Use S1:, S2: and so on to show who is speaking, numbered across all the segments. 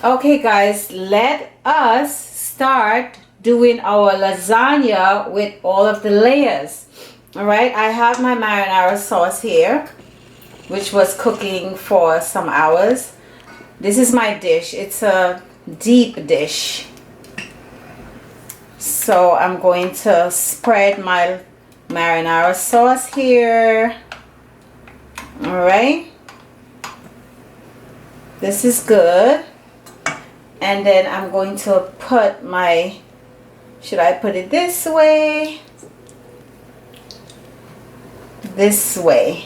S1: Okay guys, let us start doing our lasagna with all of the layers. All right, I have my marinara sauce here, which was cooking for some hours. This is my dish. It's a deep dish. So I'm going to spread my marinara sauce here. All right, this is good. And then I'm going to put my, should I put it this way? This way.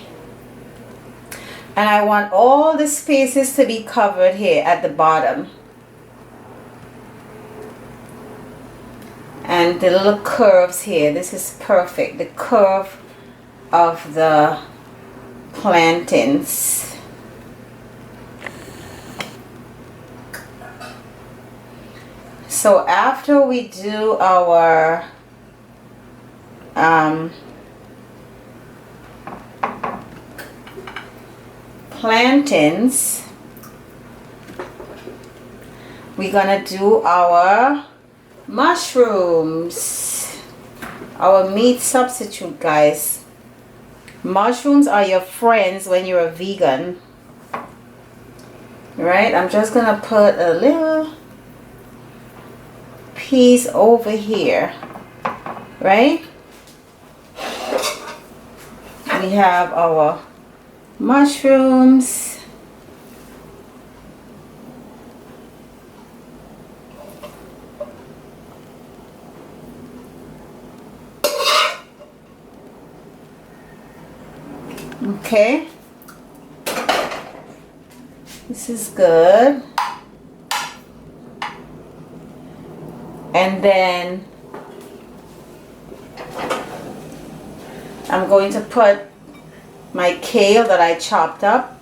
S1: And I want all the spaces to be covered here at the bottom. And the little curves here, this is perfect. The curve of the plantains. So after we do our plantains, we're gonna do our mushrooms, our meat substitute, guys. Mushrooms are your friends when you're a vegan, right? I'm just gonna put a little piece over here, right? We have our mushrooms. Okay, this is good. And then I'm going to put my kale that I chopped up.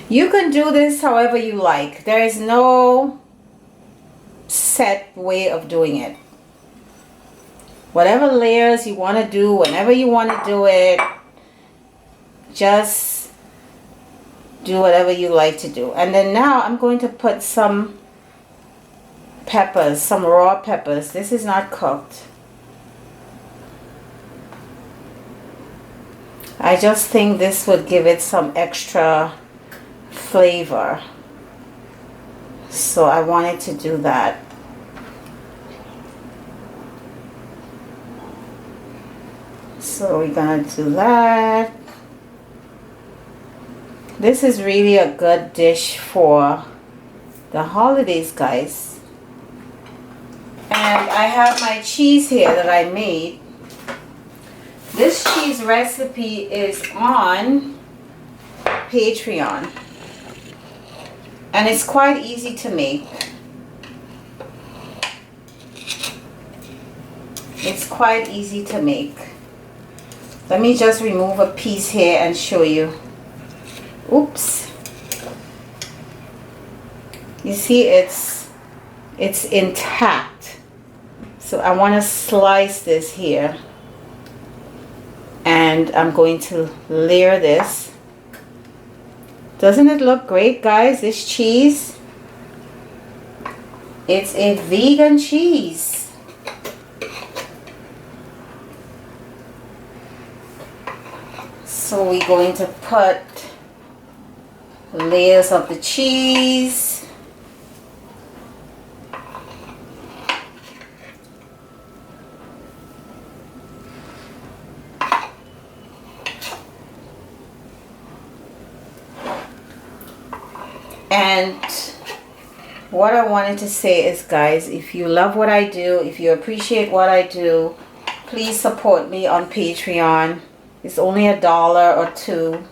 S1: You can do this however you like. There is no set way of doing it. Whatever layers you want to do, whenever you want to do it, just do whatever you like to do. And then now I'm going to put some peppers, some raw peppers. This is not cooked. I just think this would give it some extra flavor, so I wanted to do that. So we're gonna do that. This is really a good dish for the holidays, guys. And I have my cheese here that I made. This cheese recipe is on Patreon. And it's quite easy to make. It's quite easy to make. Let me just remove a piece here and show you. Oops. You see it's intact. So I want to slice this here. And I'm going to layer this. Doesn't it look great, guys? This cheese. It's a vegan cheese. So we're going to put layers of the cheese. And what I wanted to say is, guys, if you love what I do, if you appreciate what I do, please support me on Patreon. It's only $1 or $2.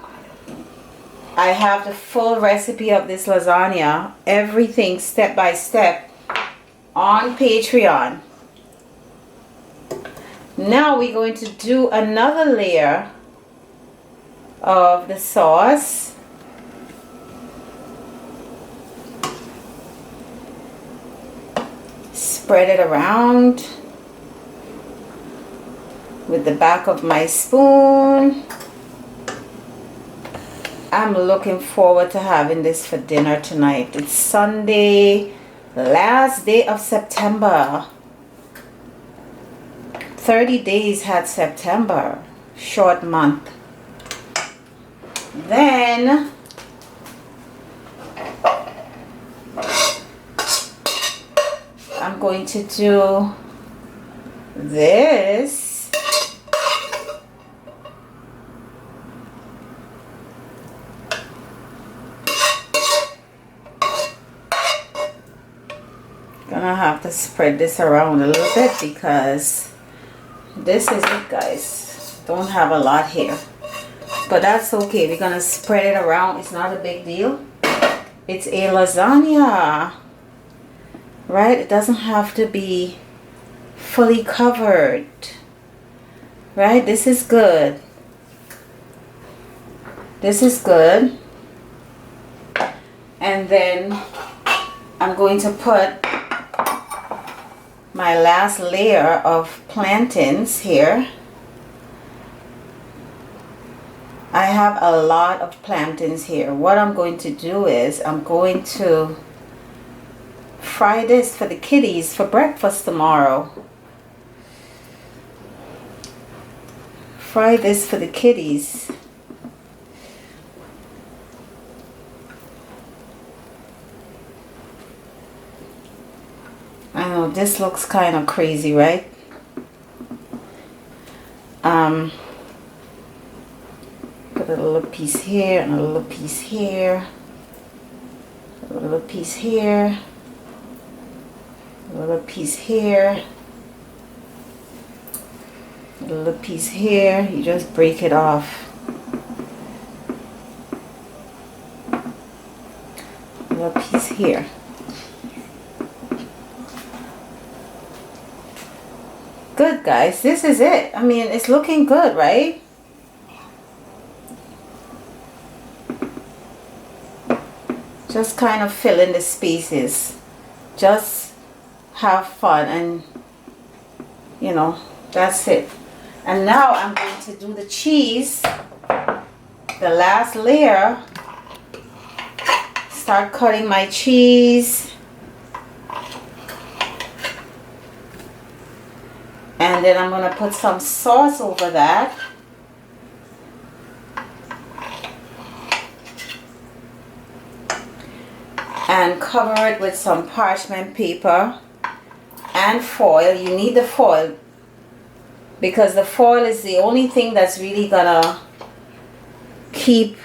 S1: I have the full recipe of this lasagna, everything step by step, on Patreon. Now we're going to do another layer of the sauce. Spread it around with the back of my spoon. I'm looking forward to having this for dinner tonight. It's Sunday, last day of September. 30 days had September. Short month. Then I'm going to do this. Gonna have to spread this around a little bit because this is it, guys. Don't have a lot here, but that's okay. We're gonna spread it around. It's not a big deal. It's a lasagna, right? It doesn't have to be fully covered, right? This is good. This is good. And then I'm going to put my last layer of plantains here. I have a lot of plantains here. What I'm going to do is I'm going to fry this for the kiddies for breakfast tomorrow. Fry this for the kiddies. I know this looks kind of crazy, right? Put a little piece here and a little piece here, a little piece here, a little piece here, a little piece here. You just break it off. A little piece here. Good, guys. This is it. I mean, it's looking good, right? Just kind of fill in the spaces. Just have fun, and you know, that's it. And now I'm going to do the cheese, the last layer. Start cutting my cheese. And then I'm going to put some sauce over that. And cover it with some parchment paper and foil. You need the foil because the foil is the only thing that's really gonna keep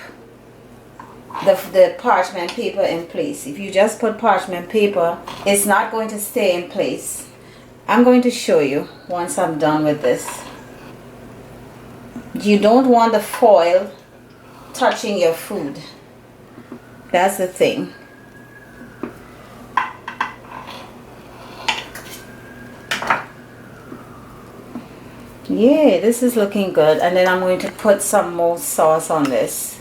S1: the parchment paper in place. If you just put parchment paper, it's not going to stay in place. I'm going to show you once I'm done with this. You don't want the foil touching your food. That's the thing. Yeah, this is looking good. And then I'm going to put some more sauce on this.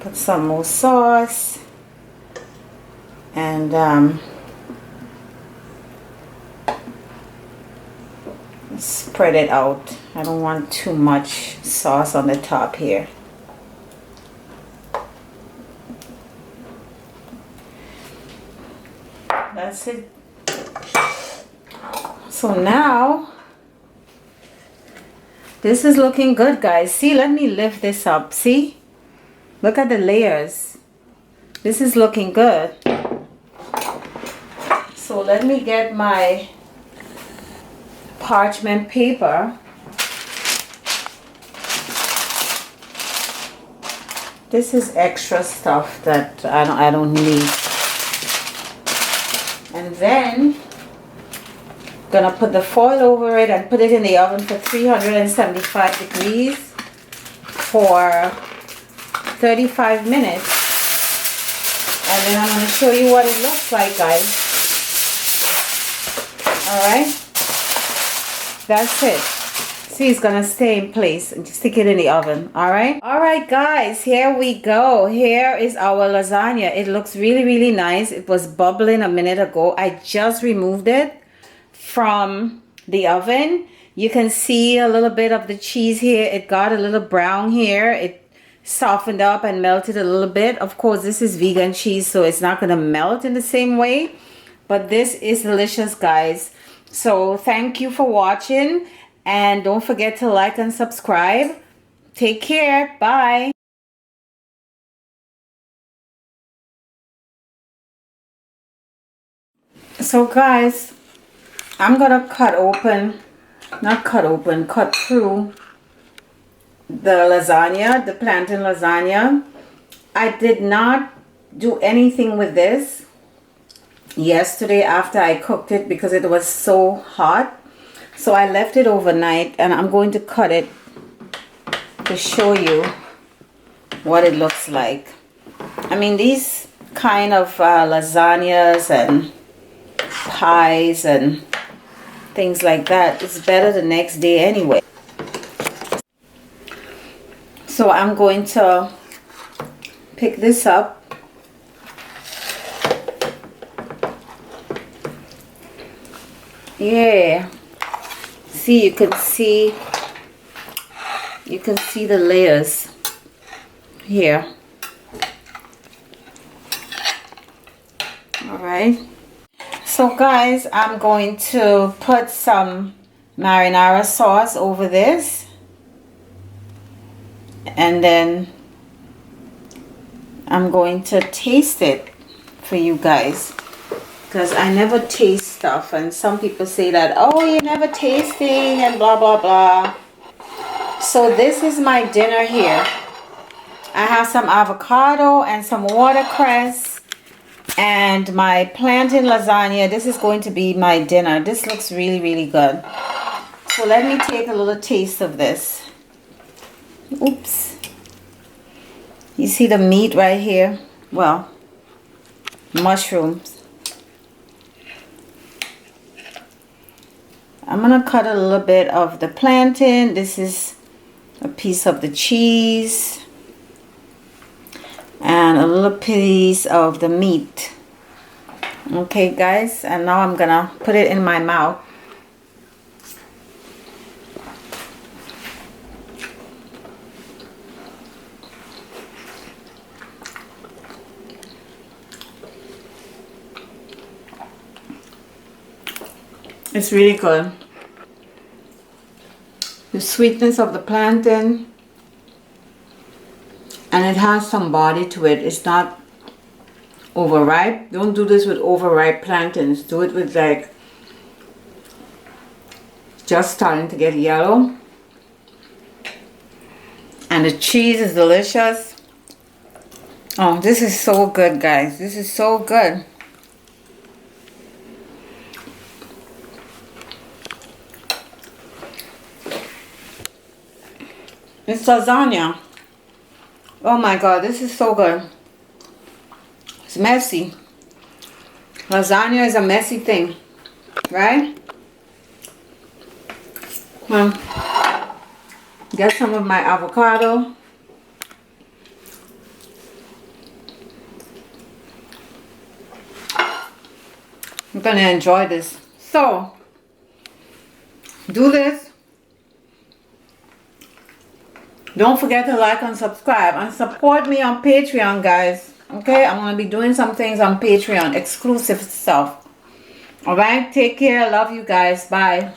S1: Put some more sauce. And spread it out. I don't want too much sauce on the top here. That's it. So now this is looking good, guys. See, let me lift this up. See, look at the layers. This is looking good. So let me get my parchment paper. This is extra stuff that I don't need. And then gonna put the foil over it and put it in the oven for 375 degrees for 35 minutes. And then I'm gonna show you what it looks like, guys. Alright? That's it. See, it's gonna stay in place and stick it in the oven. Alright? Alright, guys, here we go. Here is our lasagna. It looks really, really nice. It was bubbling a minute ago. I just removed it from the oven. You can see a little bit of the cheese here. It got a little brown here. It softened up and melted a little bit. Of course, this is vegan cheese, so it's not going to melt in the same way. But this is delicious, guys. So thank you for watching. And don't forget to like and subscribe. Take care. Bye. So guys, I'm going to cut through the lasagna, the plantain lasagna. I did not do anything with this yesterday after I cooked it because it was so hot. So I left it overnight, and I'm going to cut it to show you what it looks like. I mean, these kind of lasagnas and pies and things like that, it's better the next day anyway. So I'm going to pick this up. Yeah, see, you can see the layers here. All right, so guys, I'm going to put some marinara sauce over this, and then I'm going to taste it for you guys, because I never taste stuff, and some people say that, oh, you're never tasting and blah blah blah. So this is my dinner here. I have some avocado and some watercress and my plantain lasagna. This is going to be my dinner. This looks really, really good. So let me take a little taste of this. Oops. You see the meat right here? Well, mushrooms. I'm gonna cut a little bit of the plantain. This is a piece of the cheese and a little piece of the meat. Okay guys, and now I'm gonna put it in my mouth. It's really good. The sweetness of the plantain, and it has some body to it. It's not overripe. Don't do this with overripe plantains. Do it with like just starting to get yellow. And the cheese is delicious. Oh, this is so good, guys. This is so good. It's lasagna. Oh my god, this is so good. It's messy. Lasagna is a messy thing, right? Well, get some of my avocado. I'm gonna enjoy this. So, do this. Don't forget to like and subscribe and support me on Patreon, guys. Okay, I'm going to be doing some things on Patreon, exclusive stuff. Alright, take care. Love you guys. Bye.